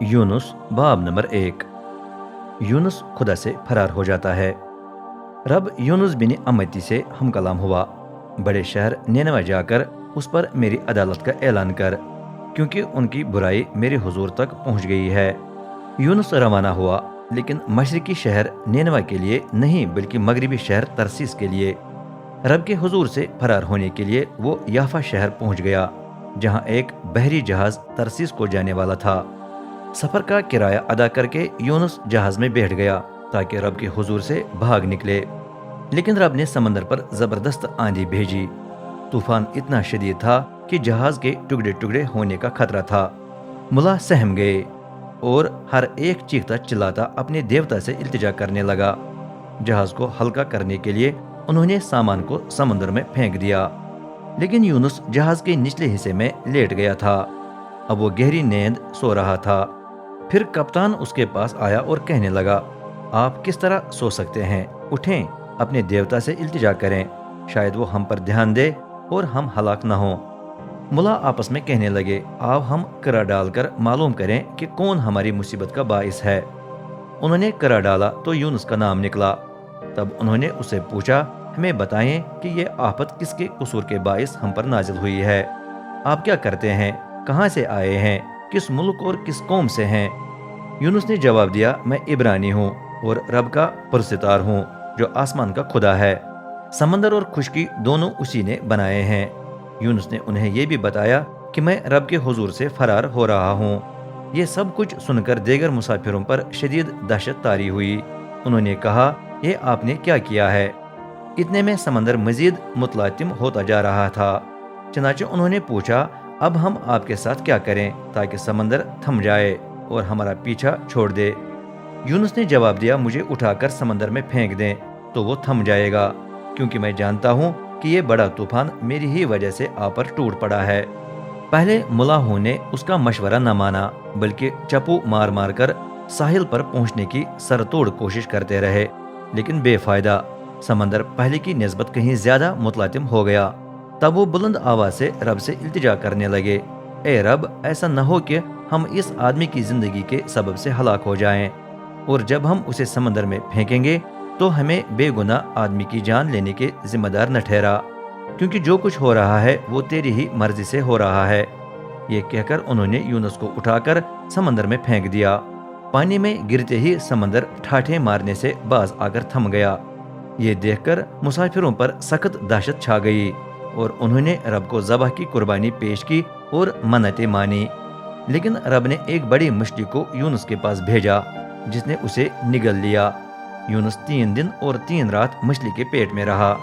یونس باب نمبر 1۔ یونس خدا سے فرار ہو جاتا ہے۔ رب یونس بن امتی سے ہم کلام ہوا، بڑے شہر نینوہ جا کر اس پر میری عدالت کا اعلان کر، کیونکہ ان کی برائی میرے حضور تک پہنچ گئی ہے۔ یونس روانہ ہوا، لیکن مشرقی شہر نینوہ کے لیے نہیں بلکہ مغربی شہر ترسیس کے لیے۔ رب کے حضور سے فرار ہونے کے لیے وہ یافا شہر پہنچ گیا، جہاں ایک بحری جہاز ترسیس کو جانے والا تھا۔ سفر کا کرایہ ادا کر کے یونس جہاز میں بیٹھ گیا تاکہ رب کے حضور سے بھاگ نکلے، لیکن رب نے سمندر پر زبردست آندھی بھیجی۔ طوفان اتنا شدید تھا کہ جہاز کے ٹکڑے ٹکڑے ہونے کا خطرہ تھا۔ ملا سہم گئے اور ہر ایک چیختا چلاتا اپنے دیوتا سے التجا کرنے لگا۔ جہاز کو ہلکا کرنے کے لیے انہوں نے سامان کو سمندر میں پھینک دیا، لیکن یونس جہاز کے نچلے حصے میں لیٹ گیا تھا۔ اب وہ گہری نیند سو رہا تھا۔ پھر کپتان اس کے پاس آیا اور کہنے لگا، آپ کس طرح سو سکتے ہیں؟ اٹھیں، اپنے دیوتا سے التجا کریں، شاید وہ ہم پر دھیان دے اور ہم ہلاک نہ ہوں۔ ملا آپس میں کہنے لگے، آؤ ہم کرا ڈال کر معلوم کریں کہ کون ہماری مصیبت کا باعث ہے۔ انہوں نے کرا ڈالا تو یونس کا نام نکلا۔ تب انہوں نے اسے پوچھا، ہمیں بتائیں کہ یہ آفت کس کے قصور کے باعث ہم پر نازل ہوئی ہے؟ آپ کیا کرتے ہیں؟ کہاں سے آئے ہیں؟ کس ملک اور کس قوم سے ہیں؟ یونس نے جواب دیا، میں عبرانی ہوں اور رب کا پرستار ہوں جو آسمان کا خدا ہے۔ سمندر اور خشکی دونوں اسی نے بنائے ہیں۔ یونس نے انہیں یہ بھی بتایا کہ میں رب کے حضور سے فرار ہو رہا ہوں۔ یہ سب کچھ سن کر دیگر مسافروں پر شدید دہشت طاری ہوئی۔ انہوں نے کہا، یہ آپ نے کیا کیا ہے؟ اتنے میں سمندر مزید متلاطم ہوتا جا رہا تھا، چنانچہ انہوں نے پوچھا، اب ہم آپ کے ساتھ کیا کریں تاکہ سمندر تھم جائے اور ہمارا پیچھا چھوڑ دے؟ یونس نے جواب دیا، مجھے اٹھا کر سمندر میں پھینک دیں تو وہ تھم جائے گا، کیونکہ میں جانتا ہوں کہ یہ بڑا طوفان میری ہی وجہ سے آپ پر ٹوٹ پڑا ہے۔ پہلے ملاحوں نے اس کا مشورہ نہ مانا، بلکہ چپو مار مار کر ساحل پر پہنچنے کی سر توڑ کوشش کرتے رہے، لیکن بے فائدہ۔ سمندر پہلے کی نسبت کہیں زیادہ متلاطم ہو گیا۔ تب وہ بلند آواز سے رب سے التجا کرنے لگے، اے رب، ایسا نہ ہو کہ ہم اس آدمی کی زندگی کے سبب سے ہلاک ہو جائیں، اور جب ہم اسے سمندر میں پھینکیں گے تو ہمیں بے گناہ آدمی کی جان لینے کے ذمہ دار نہ ٹھہرا، کیونکہ جو کچھ ہو رہا ہے وہ تیری ہی مرضی سے ہو رہا ہے۔ یہ کہہ کر انہوں نے یونس کو اٹھا کر سمندر میں پھینک دیا۔ پانی میں گرتے ہی سمندر ٹھاٹھیں مارنے سے باز آ کر تھم گیا۔ یہ دیکھ کر مسافروں پر سخت دہشت چھا گئی، اور انہوں نے رب کو ذبح کی قربانی پیش کی اور منتیں مانی۔ لیکن رب نے ایک بڑی مچھلی کو یونس کے پاس بھیجا، جس نے اسے نگل لیا۔ یونس 3 دن اور 3 رات مچھلی کے پیٹ میں رہا۔